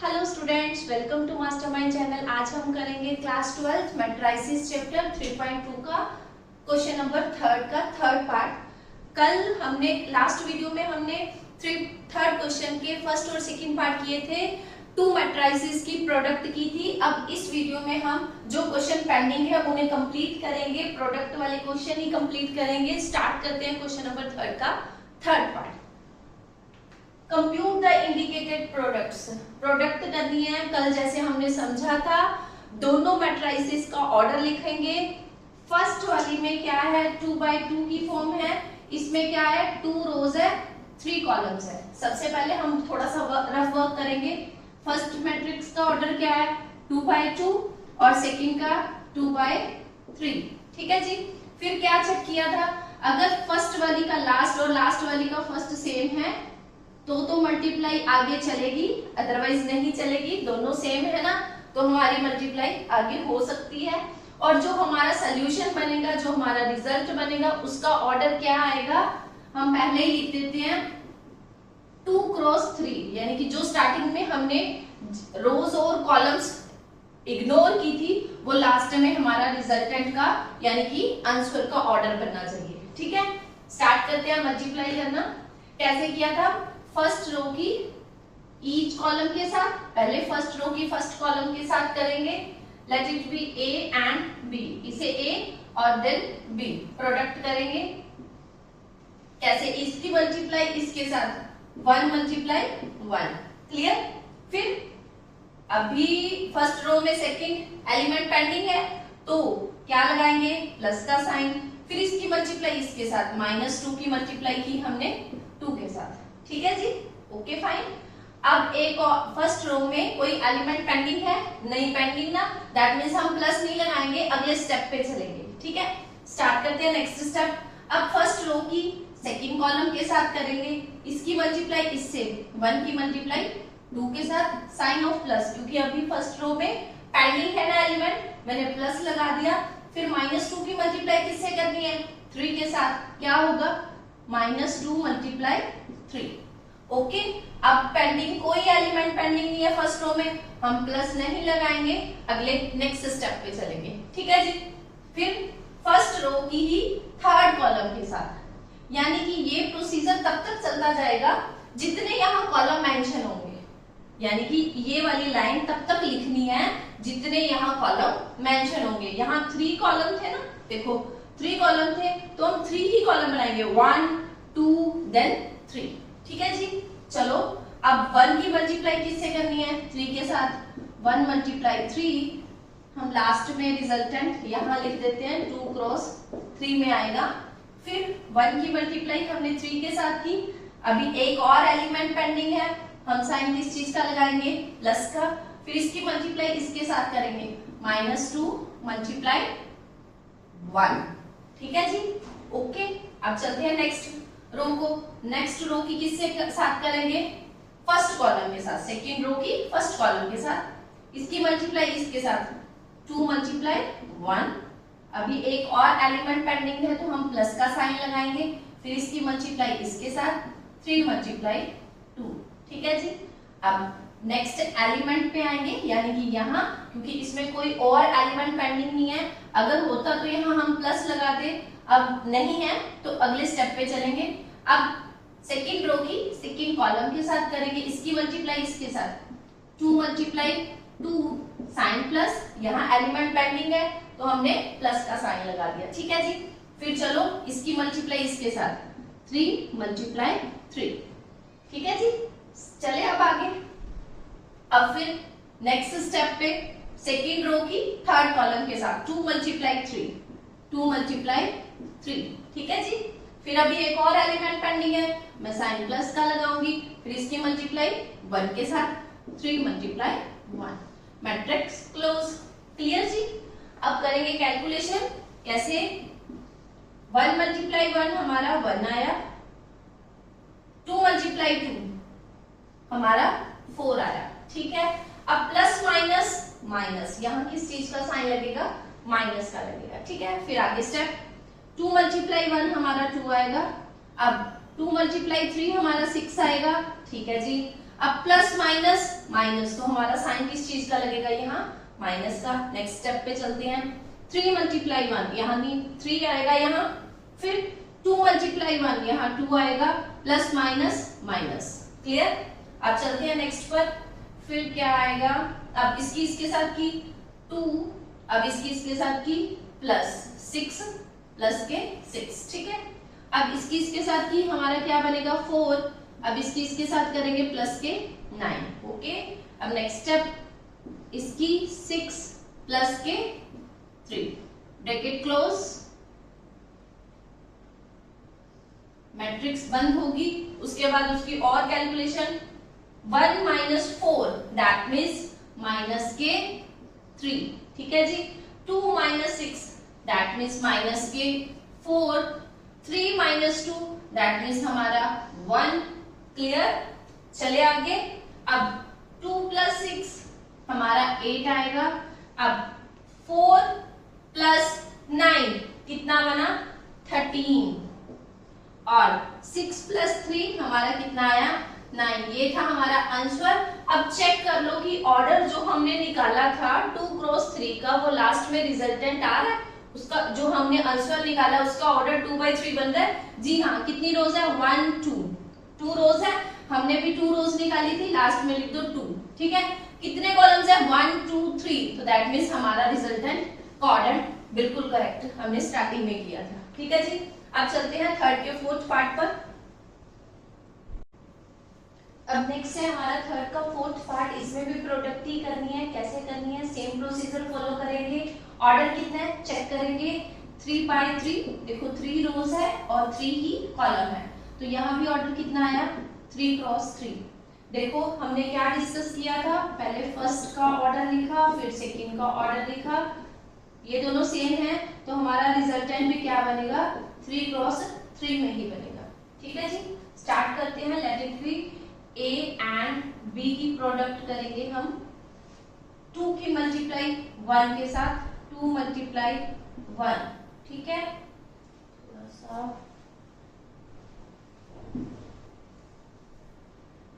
Hello students, welcome to mastermind channel. आज हम करेंगे क्लास 12 मैट्रिसेस चैप्टर 3.2 का क्वेश्चन नंबर का थर्ड पार्ट। कल हमने लास्ट वीडियो में हमने थर्ड क्वेश्चन के फर्स्ट और सेकंड पार्ट किए थे, टू मैट्रिसेस की प्रोडक्ट की थी। अब इस वीडियो में हम जो क्वेश्चन पेंडिंग है उन्हें कंप्लीट करेंगे, प्रोडक्ट वाले क्वेश्चन ही कंप्लीट करेंगे। स्टार्ट करते हैं क्वेश्चन नंबर का third part. Compute the indicated products, product करनी है। कल जैसे हमने समझा था, दोनों मैट्रिसेस का ऑर्डर लिखेंगे। फर्स्ट वाली में क्या है, 2/2 की फॉर्म है। इसमें क्या है, 2 रोज है, 3 कॉलम्स है। सबसे पहले हम थोड़ा सा रफ वर्क करेंगे। फर्स्ट मैट्रिक्स का ऑर्डर क्या है, 2/2 और सेकंड का 2/3। ठीक है जी। फिर क्या चेक किया था, अगर फर्स्ट वाली का लास्ट और लास्ट वाली का फर्स्ट सेम है तो मल्टीप्लाई आगे चलेगी, अदरवाइज नहीं चलेगी। दोनों सेम है ना, तो हमारी मल्टीप्लाई आगे हो सकती है। और जो हमारा सोल्यूशन बनेगा, जो हमारा रिजल्ट बनेगा, उसका ऑर्डर क्या आएगा, हम पहले ही लिख देते हैं 2 क्रॉस 3, यानी कि जो स्टार्टिंग में हमने रोज और कॉलम्स इग्नोर की थी, वो लास्ट में हमारा रिजल्टेंट का यानी कि आंसर का ऑर्डर बनना चाहिए। ठीक है, स्टार्ट करते हैं मल्टीप्लाई करना। कैसे किया था, फर्स्ट रो की ईच कॉलम के साथ, पहले फर्स्ट रो की फर्स्ट कॉलम के साथ करेंगे। Let it be A and B, इसे ए और देन बी प्रोडक्ट करेंगे। कैसे, इसकी मल्टीप्लाई इसके साथ, 1 मल्टीप्लाई 1। क्लियर। फिर अभी फर्स्ट रो में सेकंड एलिमेंट पेंडिंग है, तो क्या लगाएंगे, प्लस का साइन। फिर इसकी मल्टीप्लाई इसके साथ, -2 की मल्टीप्लाई की हमने 2 के साथ। ठीक है जी, ओके फाइन। अब एक फर्स्ट रो में कोई एलिमेंट पेंडिंग है, नहीं पेंडिंग ना, दैट मींस हम प्लस नहीं लगाएंगे, अगले स्टेप पे चलेंगे। ठीक है, स्टार्ट करते हैं नेक्स्ट स्टेप। अब फर्स्ट रो की सेकंड कॉलम के साथ करेंगे। इसकी मल्टीप्लाई इससे, 1 की मल्टीप्लाई 2 के साथ, साइन ऑफ प्लस, क्योंकि अभी फर्स्ट रो में पेंडिंग है ना एलिमेंट, मैंने प्लस लगा दिया। फिर -2 की मल्टीप्लाई किससे करनी है, 3 के साथ, क्या होगा, -2 मल्टीप्लाई 3। ओके, अब पेंडिंग कोई एलिमेंट पेंडिंग नहीं है फर्स्ट रो में, हम प्लस नहीं लगाएंगे, अगले नेक्स्ट स्टेप पे चलेंगे। ठीक है जी। फिर फर्स्ट रो की ही थर्ड कॉलम के साथ, यानी कि ये प्रोसीजर तब तक चलता जाएगा जितने यहाँ कॉलम मेंशन होंगे, यानी कि ये वाली लाइन तब तक लिखनी है जितने यहाँ कॉलम मेंशन होंगे। यहाँ 3 कॉलम थे ना, देखो 3 कॉलम थे, तो हम 3 ही कॉलम बनाएंगे, 1 2 देन 3। ठीक है जी। चलो, अब 1 की मल्टीप्लाई किससे करनी है, 3 के साथ, 1 मल्टीप्लाई 3। हम लास्ट में रिजल्टेंट यहाँ लिख देते हैं, 2 क्रॉस 3 में आएगा। फिर 1 की मल्टीप्लाई हमने 3 के साथ की। अभी एक और एलिमेंट पेंडिंग है, हम साइन किस चीज का लगाएंगे, प्लस का। फिर इसकी मल्टीप्लाई इसके साथ करेंगे, -2 मल्टीप्लाई 1। ठीक है जी, ओके। अब चलते हैं नेक्स्ट रो को। नेक्स्ट रो की किससे साथ करेंगे, फर्स्ट कॉलम के साथ, सेकंड रो की फर्स्ट कॉलम के साथ। इसकी मल्टीप्लाई इसके साथ, 2 मल्टीप्लाई 1। अभी एक और एलिमेंट पेंडिंग है, तो हम प्लस का साइन लगाएंगे। फिर इसकी मल्टीप्लाई इसके साथ, 3 मल्टीप्लाई 2। ठीक है जी। अब नेक्स्ट एलिमेंट पे आएंगे, यानी कि यहाँ, क्योंकि इसमें कोई और एलिमेंट पेंडिंग नहीं है, अगर होता तो यहाँ हम प्लस लगाते, अब नहीं है तो अगले स्टेप पे चलेंगे। अब सेकंड रो की सेकंड कॉलम के साथ करेंगे। इसकी मल्टीप्लाई इसके साथ, 2 मल्टीप्लाई 2 साइन प्लस, यहाँ एलिमेंट पेंडिंग है तो हमने प्लस का साइन लगा दिया। ठीक है जी। फिर चलो, इसकी मल्टीप्लाई इसके साथ, 3 मल्टीप्लाई 3। ठीक है जी। चले अब आगे। अब फिर नेक्स्ट स्टेप पे सेकंड रो की थर्ड कॉलम के साथ, 2 मल्टीप्लाई 3, 2 मल्टीप्लाई 3। ठीक है जी। फिर अभी एक और एलिमेंट पेंडिंग है, मैं साइन प्लस का लगाऊंगी। फिर इसकी मल्टीप्लाई 1 के साथ, 3 मल्टीप्लाई 1। Matrix close. क्लियर जी। अब करेंगे कैलकुलेशन। कैसे, 1 मल्टीप्लाई 1 हमारा 1 आया, 2 मल्टीप्लाई 2 हमारा 4 आया। ठीक है। अब प्लस माइनस माइनस, यहाँ किस चीज का साइन लगेगा, माइनस का लगेगा। ठीक है। फिर आगे स्टेप, 2 मल्टीप्लाई 1 हमारा 2 आएगा। अब 2 मल्टीप्लाई 3 हमारा 6 आएगा। ठीक है जी। अब प्लस माइनस माइनस, तो हमारा साइन किस चीज का लगेगा, यहाँ माइनस का। नेक्स्ट स्टेप पे चलते हैं, 3 मल्टीप्लाई 1, यहाँ नहीं 3 आएगा यहाँ, फिर 2 मल्टीप्लाई 1, यहाँ 2 आएगा, प्लस माइनस माइनस। क्लियर? अब चलते हैं नेक्स्ट पर, फिर क्या आएगा, अब इसकी इसके साथ की 2, अब इसकी इसके साथ की प्लस 6 प्लस के 6, ठीक है। अब इसकी इसके साथ की हमारा क्या बनेगा 4, अब इसकी इसके साथ करेंगे प्लस के 9, ओके। अब नेक्स्ट स्टेप, इसकी 6 प्लस के 3, ब्रैकेट क्लोज, मैट्रिक्स बंद होगी। उसके बाद उसकी और calculation, 1 minus 4 that means minus के 3, ठीक है जी। 2 माइनस 6 दैट मीन्स माइनस के 4, 3 माइनस 2 दैट मीन्स हमारा 1। क्लियर? चले आगे, अब 2 प्लस 6 हमारा 8 आएगा, अब 4 प्लस 9 कितना बना 13, और 6 प्लस 3 हमारा कितना आया 9। ये था हमारा आंसर। अब चेक कर लो कि ऑर्डर जो हमने निकाला था 2 क्रॉस 3 का, वो लास्ट में रिजल्टेंट आ रहा है, उसका जो हमने आंसर निकाला उसका ऑर्डर 2/3 बन रहा है। जी हाँ, कितनी रोज है 1 2 रोज है, हमने भी 2 रोज निकाली थी, लास्ट में लिख दो 2, ठीक है। कितने कॉलम्स है 1 2 3, तो दैट मीन्स हमारा रिजल्टेंट का ऑर्डर बिल्कुल करेक्ट हमने स्टार्टिंग में किया था, ठीक है जी। अब चलते हैं थर्ड के फोर्थ पार्ट पर। अब नेक्स्ट है हमारा थर्ड का फोर्थ पार्ट, इसमें भी प्रोडक्ट ही करनी है। कैसे करनी है, सेम प्रोसीजर फॉलो करेंगे। ऑर्डर कितना है चेक करेंगे, 3/3, देखो 3 रोज है और 3 ही कॉलम है, तो यहाँ भी ऑर्डर कितना आया 3 क्रॉस 3। देखो हमने क्या डिस्कस किया था, पहले फर्स्ट का ऑर्डर लिखा, फिर सेकंड का ऑर्डर लिखा, ये दोनों सेम है, तो हमारा रिजल्टेंट भी क्या बनेगा 3 क्रॉस 3 में ही बनेगा, ठीक है जी। स्टार्ट करते हैं, late it B A and B की प्रोडक्ट करेंगे हम 2 की मल्टीप्लाई 1 के साथ, 2 मल्टीप्लाई 1, ठीक है। थोड़ा सा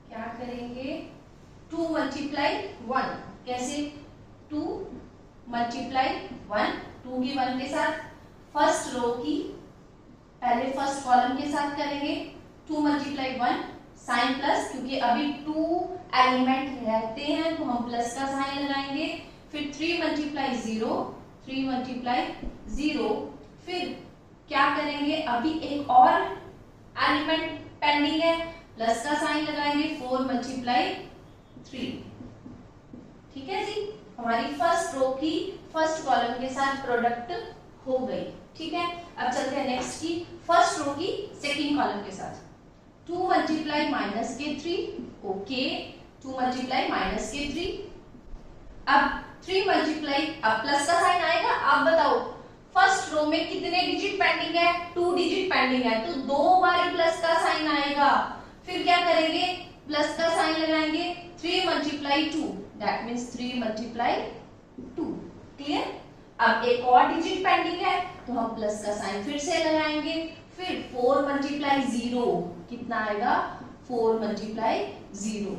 क्या करेंगे 2 मल्टीप्लाई 1, कैसे 2 मल्टीप्लाई 1, 2 की 1 के साथ, फर्स्ट रो की पहले फर्स्ट कॉलम के साथ करेंगे 2 मल्टीप्लाई 1 साइन प्लस, क्योंकि अभी 2 एलिमेंट रहते हैं तो हम प्लस का साइन लगाएंगे, फिर 3 मल्टीप्लाई 0, 3 मल्टीप्लाई 0, फिर क्या करेंगे अभी एक और एलिमेंट पेंडिंग है, प्लस का साइन लगाएंगे, 4 मल्टीप्लाई 3, ठीक है जी। हमारी फर्स्ट रो की फर्स्ट कॉलम के साथ प्रोडक्ट हो गई, ठीक है। अब चलते हैं नेक्स्ट की फर्स्ट रो की सेकंड कॉलम के साथ, 2 मल्टीप्लाई माइनस के 3, ओके, 2 मल्टीप्लाई माइनस के 3, अब 3 मल्टीप्लाई, अब प्लस का साइन आएगा। आप बताओ फर्स्ट रो में कितने डिजिट पेंडिंग है 2 डिजिट पेंडिंग है, तो 2 बार प्लस का साइन आएगा, फिर क्या करेंगे प्लस का साइन लगाएंगे, 3 multiply 2 that means 3 multiply 2, clear. अब एक और डिजिट पेंडिंग है तो हम प्लस का साइन फिर से लगाएंगे, फिर 4 मल्टीप्लाई 0 कितना आएगा 4 मल्टीप्लाई 0,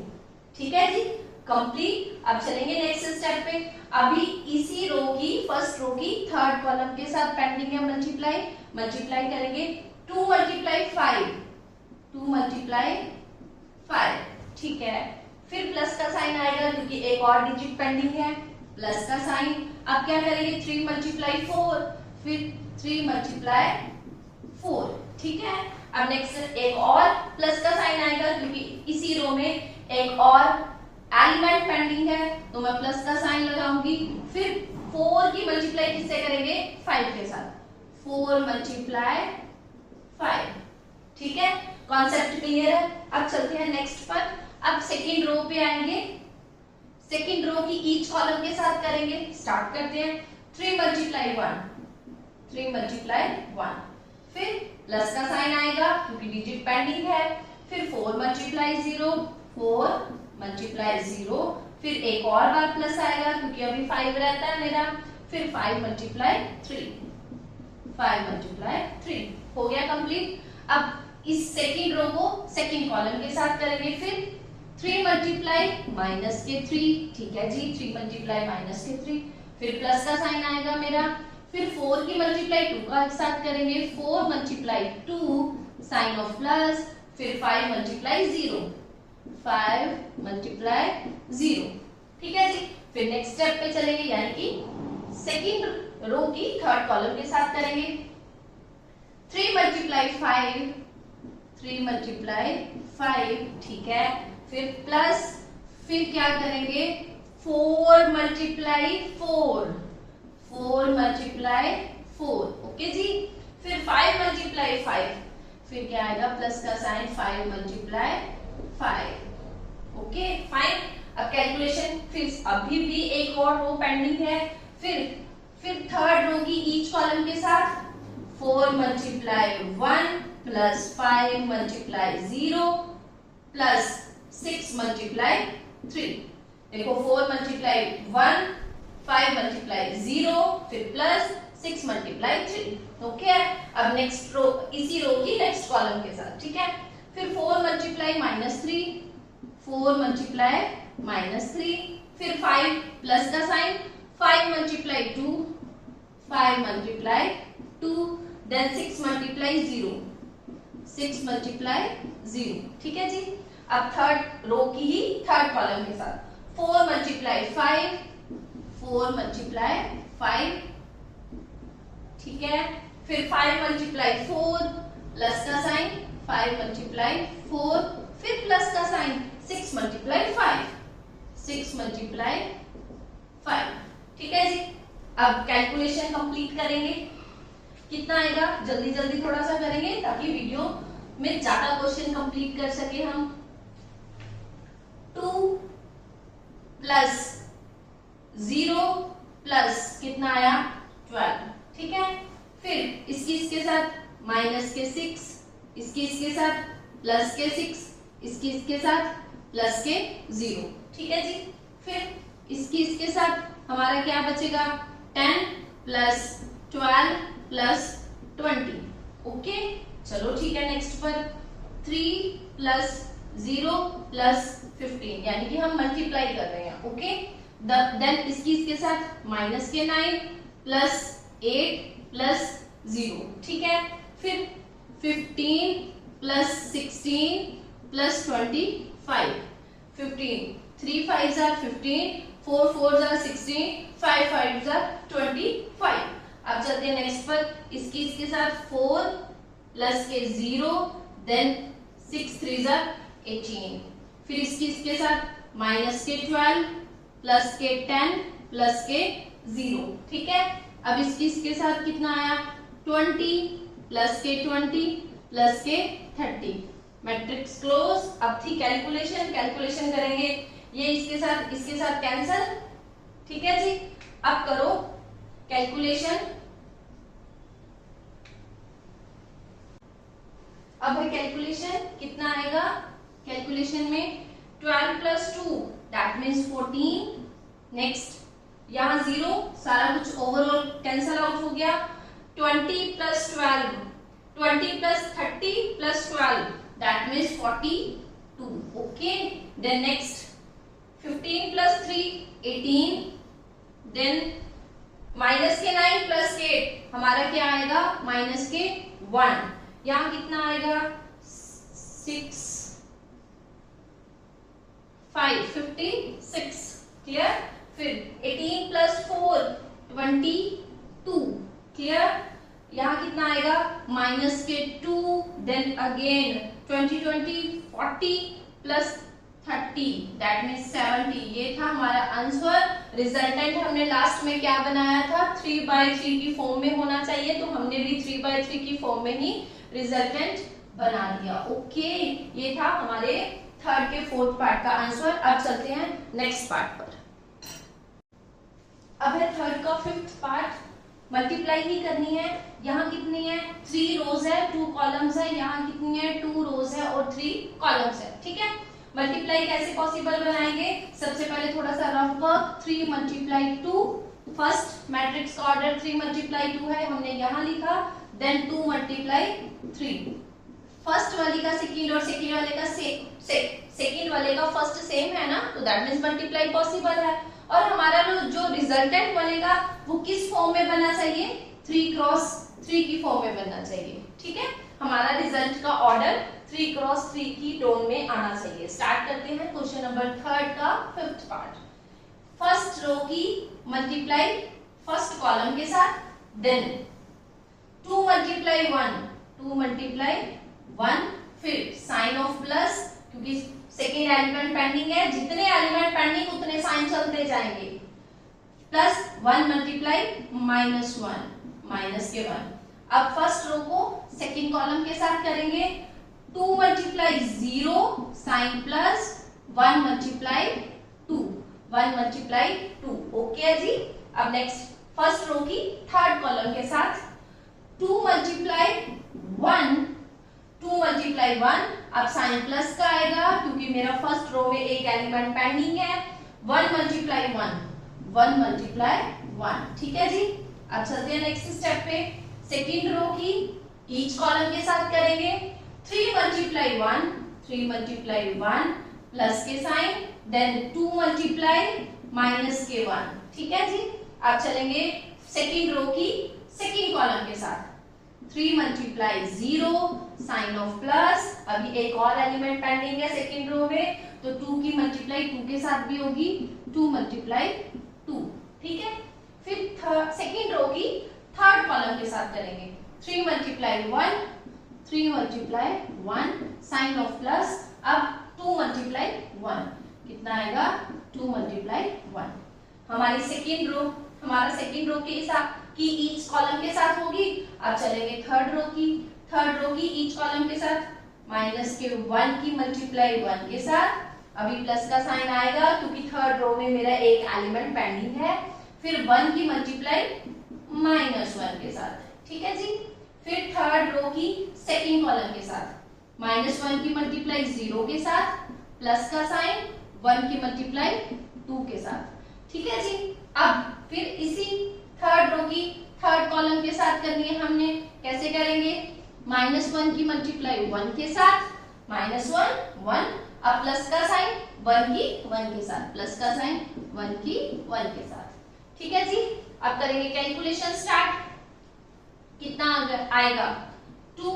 ठीक है जी, कंप्लीट। अब चलेंगे नेक्स्ट स्टेप पे, अभी इसी रो की फर्स्ट रो की थर्ड कॉलम के साथ पेंडिंग है मल्टीप्लाई, मल्टीप्लाई करेंगे 2 मल्टीप्लाई 5, 2 मल्टीप्लाई 5, ठीक है, फिर प्लस का साइन आएगा क्योंकि एक और डिजिट पेंडिंग है, प्लस का साइन। अब क्या करेंगे 3 मल्टीप्लाई 4, फिर 3 मल्टीप्लाई 4, ठीक है। अब नेक्स्ट एक और प्लस का साइन आएगा क्योंकि इसी रो में एक और एलिमेंट पेंडिंग है तो मैं प्लस का साइन लगाऊंगी, फिर 4 की मल्टीप्लाई किससे करेंगे 5 के साथ, 4 मल्टीप्लाई 5, ठीक है, कॉन्सेप्ट क्लियर है। अब चलते हैं नेक्स्ट पर, अब सेकंड रो पे आएंगे, सेकंड रो की ईच कॉलम के साथ करेंगे, स्टार्ट करते हैं 3 मल्टीप्लाई 1, 3 मल्टीप्लाई 1, फिर प्लस का साइन आएगा क्योंकि डिजिट पेंडिंग है, फिर 4 मल्टीप्लाई 0, 4 मल्टीप्लाई 0, फिर एक और बार प्लस आएगा क्योंकि अभी 5 रहता है मेरा, फिर 5 मल्टीप्लाई 3, 5 मल्टीप्लाई 3, हो गया कंप्लीट। अब इस सेकंड रो को सेकंड कॉलम के साथ करेंगे, फिर 3 मल्टीप्लाई माइनस के 3, ठीक है जी, 3 मल्टीप्लाई माइनस के 3, फिर प्लस का साइन आएगा मेरा, फिर 4 की मल्टीप्लाई 2 का साथ करेंगे, 4 मल्टीप्लाई 2 साइन ऑफ प्लस, फिर 5 मल्टीप्लाई 0, 5 मल्टीप्लाई 0, ठीक है जी। फिर नेक्स्ट स्टेप पे चलेंगे, यानी कि सेकंड रो की थर्ड कॉलम के साथ करेंगे। 3 मल्टीप्लाई 5, 3 मल्टीप्लाई 5, ठीक है, फिर प्लस, फिर क्या करेंगे 4 मल्टीप्लाई 4, 4 मल्टीप्लाई 4, ओके जी। फिर 5 मल्टीप्लाई 5, फिर क्या आएगा प्लस का साइन, 5 मल्टीप्लाई 5, ओके फाइन। अब कैलकुलेशन फिर अभी भी एक और रो पेंडिंग है, फिर थर्ड रो की ईच कॉलम के साथ 4 multiply 1 plus 5 multiply 0 plus 6 multiply 3। देखो 4 मल्टीप्लाई 1, 5 मल्टीप्लाई 0, फिर प्लस 6 मल्टीप्लाई 3, ओके। अब नेक्स्ट रो, इसी रो की नेक्स्ट कॉलम के साथ, ठीक है। फिर 4 मल्टीप्लाई माइनस 3, 4 मल्टीप्लाई माइनस 3, फिर 5 प्लस का sign, 5 multiply 2, 5 multiply 2, then 6 multiply 0, 6 multiply 0, ठीक है जी। अब थर्ड रो की ही थर्ड कॉलम के साथ 4 मल्टीप्लाई 5, 4 मल्टीप्लाई 5, ठीक है। फिर 5 मल्टीप्लाई 4 प्लस का साइन, 5 मल्टीप्लाई 4, फिर प्लस का साइन, 6 मल्टीप्लाई 5, 6 मल्टीप्लाई 5, ठीक है जी। अब कैलकुलेशन कंप्लीट करेंगे, कितना आएगा जल्दी जल्दी थोड़ा सा करेंगे ताकि वीडियो में ज्यादा क्वेश्चन कंप्लीट कर सके हम। 2 प्लस 0 प्लस कितना आया 12, ठीक है। फिर इसके साथ माइनस के 6, इसके साथ प्लस के 6, इसके साथ प्लस के 0, ठीक है जी। फिर इसके साथ हमारा क्या बचेगा 10 प्लस 12 प्लस 20, ओके। चलो ठीक है, नेक्स्ट पर 3 प्लस 0 प्लस 15, यानी कि हम मल्टीप्लाई कर रहे हैं, ओके। देन इसके साथ माइनस के 9 प्लस 8 प्लस 0, ठीक है। फिर 15 plus 16 plus 25, 15, 3 5s are 15, 4 4s are 16, 5 5s are 25। अब चलते हैं नेक्स्ट पर, इसके साथ 4 प्लस के 0, देन 6 3s are 18, फिर इसके साथ माइनस के 12 प्लस के 10 प्लस के 0, ठीक है। अब इसके साथ कितना आया 20 प्लस के 20 प्लस के 30, मैट्रिक्स क्लोज। अब थी कैलकुलेशन करेंगे, ये इसके साथ कैंसल, ठीक है जी। अब करो कैलकुलेशन, अब है कैलकुलेशन कितना आएगा, कैलकुलेशन में 12 प्लस 2 दैट मीन्स 14, नेक्स्ट यहाँ 0, सारा कुछ ओवरऑल कैंसल आउट हो गया। 20 plus 12, 20 plus 30 plus 12 that means 42, okay. Then next 15 plus 3 18, then minus के 9 प्लस के 8 हमारा क्या आएगा माइनस के 1, यहाँ कितना आएगा 6 5 56, क्लियर। फिर 18 प्लस 4 22, क्लियर। यहाँ कितना आएगा माइनस के 2, then again 20 40 plus 30 that means 70। ये था हमारा आंसर। रिजल्टेंट हमने लास्ट में क्या बनाया था 3/3 की फॉर्म में होना चाहिए, तो हमने भी 3/3 की फॉर्म में ही रिजल्टेंट बना दिया, ओके। ये था हमारे थर्ड के फोर्थ पार्ट का आंसर। अब चलते हैं नेक्स्ट पार्ट पर। अब है थर्ड का फिफ्थ पार्ट, मल्टीप्लाई ही करनी है। यहाँ कितनी है 3 रोज है 2 कॉलम्स है, यहाँ कितनी है 2 रोज है और 3 कॉलम्स है, ठीक है। मल्टीप्लाई कैसे पॉसिबल बनाएंगे, सबसे पहले थोड़ा सा rough work, 3 multiply 2, first matrix का ऑर्डर 3 मल्टीप्लाई 2 है, हमने यहाँ लिखा, देन 2 मल्टीप्लाई 3, फर्स्ट वाली का सेकंड और सेकंड वाले का सेकंड वाले का फर्स्ट सेम है ना, तो दैट मींस मल्टीप्लाई पॉसिबल है। और हमारा जो रिजल्टेंट बनेगा वो किस फॉर्म में बनना चाहिए, 3 क्रॉस 3 की फॉर्म में बनना चाहिए। ठीक है, हमारा रिजल्ट का ऑर्डर 3 क्रॉस 3 की टोन में आना चाहिए। स्टार्ट करते हैं क्वेश्चन नंबर 3 का 5th पार्ट। फर्स्ट रो की मल्टीप्लाई फर्स्ट कॉलम के साथ, देन 2 मल्टीप्लाई 1, 2 मल्टीप्लाई 1, फिर साइन ऑफ प्लस, क्योंकि सेकेंड एलिमेंट पेंडिंग है, जितने एलिमेंट पेंडिंग उतने साइन चलते जाएंगे, प्लस 1 मल्टीप्लाई -1, माइनस के 1। अब फर्स्ट रो को सेकेंड कॉलम के साथ करेंगे, 2 multiply 0 sine plus 1 multiply 2, 1 multiply 2। Okay जी। अब नेक्स्ट फर्स्ट रो की थर्ड कॉलम के साथ 2 मल्टीप्लाई 1, 2 मल्टीप्लाई 1, अब साइन प्लस का आएगा क्योंकि मेरा फर्स्ट रो में एक एलिमेंट पेंडिंग है, 1 मल्टीप्लाई 1, 1 मल्टीप्लाई 1। ठीक है जी। अब चलते हैं नेक्स्ट स्टेप पे, सेकेंड रो की ईच कॉलम के साथ करेंगे, 3 मल्टीप्लाई 1, 3 मल्टीप्लाई 1 प्लस के साइन, देन 2 मल्टीप्लाई माइनस के 1। ठीक है जी। अब चलेंगे सेकेंड रो की सेकेंड कॉलम के साथ, 3 मल्टीप्लाई 0 साइन ऑफ प्लस, अभी एक और एलिमेंट पेंडिंग है सेकेंड रो में, तो 2 की मल्टीप्लाई 2 के साथ भी होगी, 2 मल्टीप्लाई 2। ठीक है, फिर सेकेंड रो की थर्ड कॉलम के साथ करेंगे, 3 multiply 1, 3 multiply 1 sign of plus, अब 2 मल्टीप्लाई 1 कितना आएगा, 2 मल्टीप्लाई 1। हमारी सेकेंड रो, हमारा सेकेंड रो के हिसाब की ईच कॉलम के साथ होगी। अब चलेंगे थर्ड रो की ईच कॉलम के साथ, माइनस के 1 की मल्टीप्लाई 1 के साथ, अभी प्लस का साइन आएगा क्योंकि थर्ड रो में मेरा एक एलिमेंट पेंडिंग है, फिर 1 की मल्टीप्लाई -1 के साथ। ठीक है जी। फिर थर्ड रो की सेकेंड कॉलम के साथ, -1 की मल्टीप्लाई 0 के साथ, प्लस का साइन, 1 की मल्टीप्लाई 2 के साथ। ठीक है जी। अब फिर इसी थर्ड रो की थर्ड कॉलम के साथ करनी है हमने, कैसे करेंगे, -1 की मल्टीप्लाई 1 के साथ, -1 1, अब प्लस का साइन 1 की 1 के साथ, प्लस का साइन 1 की 1 के साथ। ठीक है जी। अब करेंगे कैलकुलेशन स्टार्ट, कितना आएगा, 2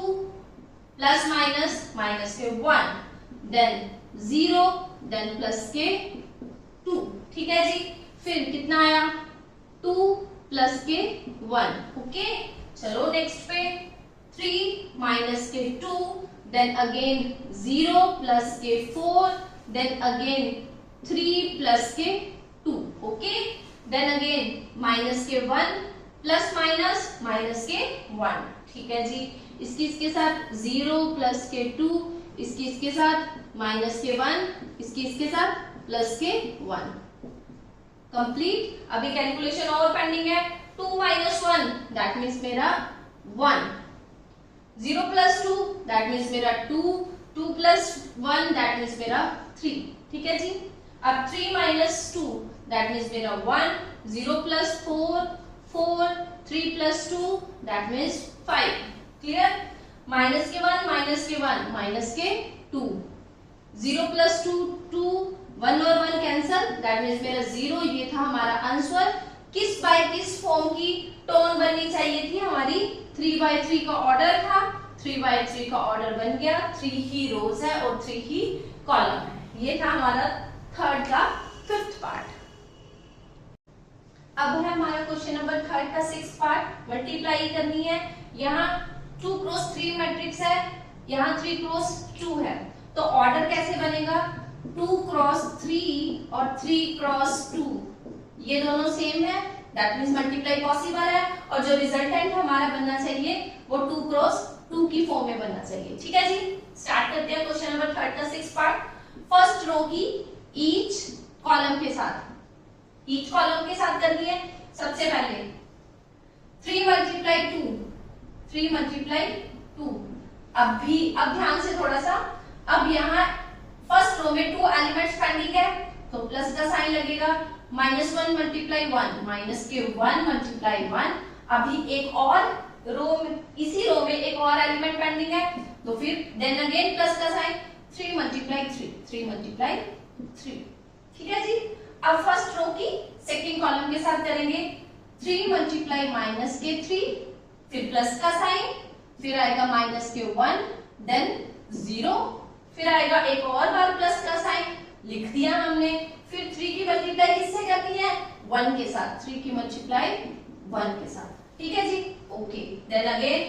प्लस माइनस के 1, देन 0, देन प्लस के 2। ठीक है जी। फिर कितना आया, 2 प्लस के 1। ओके, चलो नेक्स्ट पे 3 माइनस के 2, देन अगेन 0 प्लस के 4, देन अगेन 3 प्लस के 2। ओके, देन अगेन माइनस के 1 प्लस माइनस के 1। ठीक है जी। इसके साथ 0 प्लस के 2, इसके साथ माइनस के 1, इसके साथ प्लस के 1। कंप्लीट। अभी कैलकुलेशन और पेंडिंग है, 2 - 1 दैट मींस मेरा 1, 0 + 2 दैट मींस मेरा 2, 2 + 1 दैट मींस मेरा 3। ठीक है जी। अब 3 - 2 दैट मींस मेरा 1, 0 + 4 4, 3 + 2 दैट मींस 5। क्लियर। माइनस के 1 माइनस के 2, 0 + 2 2, 1 और 1 कैंसल दैट मींस मेरा 0। ये था हमारा आंसर। किस बाय किस फॉर्म की टोन बननी चाहिए थी हमारी, 3/3 का ऑर्डर था, 3/3 का ऑर्डर बन गया, 3 ही रोज है और 3 ही कॉलम है। ये था हमारा थर्ड का 5th पार्ट। अब है हमारा क्वेश्चन नंबर 3 का 6th पार्ट। मल्टीप्लाई करनी है, यहाँ 2 क्रॉस 3 मैट्रिक्स है, यहाँ 3 क्रॉस 2 है, तो ऑर्डर कैसे बनेगा, 2 क्रॉस 3 और 3 क्रॉस 2, ये दोनों सेम है, दैट मींस मल्टीप्लाई पॉसिबल है, और जो रिजल्टेंट हमारा बनना चाहिए वो 2 क्रॉस 2 की फॉर्म में बनना चाहिए। ठीक है जी। स्टार्ट करते हैं क्वेश्चन नंबर 3 का 6th पार्ट। फर्स्ट रो की ईच कॉलम के साथ करनी है। सबसे पहले 3 × 2, अब ध्यान से थोड़ा सा, अब यहाँ फर्स्ट रो में 2 एलिमेंट्स पेंडिंग है, तो प्लस का साइन लगेगा, -1 × 1 माइनस के 1 × 1, अभी एक और रो में, इसी रो में एक और एलिमेंट पेंडिंग है, तो फिर देन अगेन प्लस का साइन, 3 मल्टीप्लाई 3 मल्टीप्लाई 3। ठीक है जी। अब फर्स्ट रो की सेकंड कॉलम के साथ करेंगे, 3 मल्टीप्लाई माइनस के 3, फिर प्लस का साइन, फिर आएगा माइनस के 1, देन 0, फिर आएगा एक और बार प्लस का साइन, लिख दिया हमने, फिर 3 की मल्टीप्लाई किससे करनी है, 1 के साथ, 3 की मल्टीप्लाई 1 के साथ। ठीक है जी, okay. Then again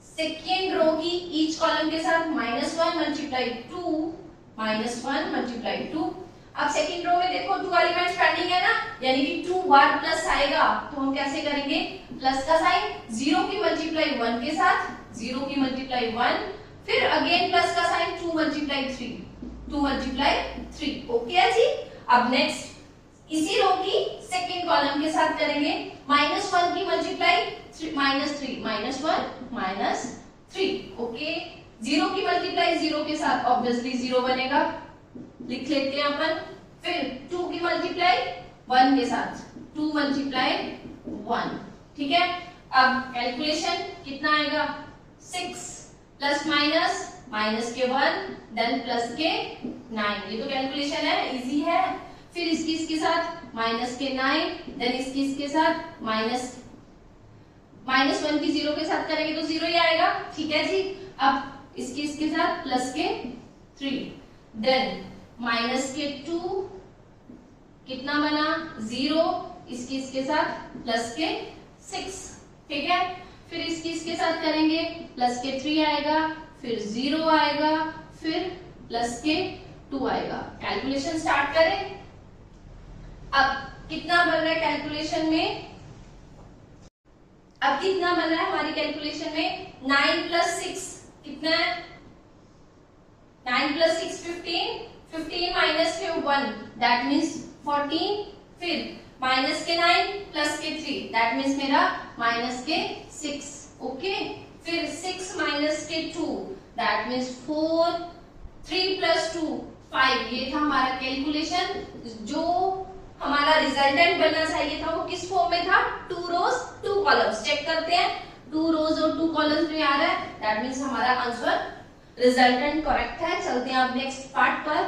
second row की ईच कॉलम के साथ -1 मल्टीप्लाई 2, -1 मल्टीप्लाई 2। अब सेकेंड रो में देखो 2 एलिमेंट्स पेंडिंग है ना, यानी कि 2 बार प्लस आएगा, तो हम कैसे करेंगे, प्लस का साइन, 0 की मल्टीप्लाई 1 के साथ, 0 की मल्टीप्लाई 1, फिर अगेन प्लस का साइन, 2 मल्टीप्लाई 3, 2 मल्टीप्लाई 3। ओके है जी। अब नेक्स्ट इसी रो की सेकेंड कॉलम के साथ करेंगे, -1 की मल्टीप्लाई -3, -1 -3। ओके, 0 की मल्टीप्लाई 0 के साथ ऑब्वियसली 0 बनेगा, लिख लेते हैं अपन। फिर 2 की मल्टीप्लाई 1 के साथ, 2 मल्टीप्लाई 1। ठीक है। अब कैलकुलेशन कितना आएगा, 6 प्लस माइनस के 1, देन प्लस के 9। ये तो कैलकुलेशन है, इजी है। फिर इसके साथ माइनस के 9, देन इसके साथ -1 की 0 के साथ करेंगे तो 0 ही आएगा। ठीक है जी। अब इसके साथ प्लस के 3, देन माइनस के 2, कितना बना 0, इसके साथ प्लस के 6। ठीक है। फिर इसके साथ करेंगे, प्लस के 3 आएगा, फिर 0 आएगा, फिर प्लस के 2 आएगा। कैलकुलेशन स्टार्ट करें। अब कितना बन रहा है कैलकुलेशन में, अब कितना बन रहा है हमारी कैलकुलेशन में, 9 प्लस 6 कितना है, 9 प्लस 6 15, 15 माइनस के 1 दैट मीन्स 14, फिर माइनस के 9 प्लस के 3 दैट मीन्स मेरा माइनस के 6। ओके, फिर 6 माइनस के 2 दैट मीन्स 4, 3 प्लस 2 5। ये था हमारा कैलकुलेशन। जो हमारा रिजल्टेंट बनना चाहिए था वो किस फॉर्म में था, 2 रोज 2 कॉलम्स। चेक करते हैं, 2 रोज और 2 कॉलम्स में आ रहा है, दैट मीन्स हमारा आंसर रिजल्टेंट करेक्ट है। चलते हैं अब नेक्स्ट पार्ट पर।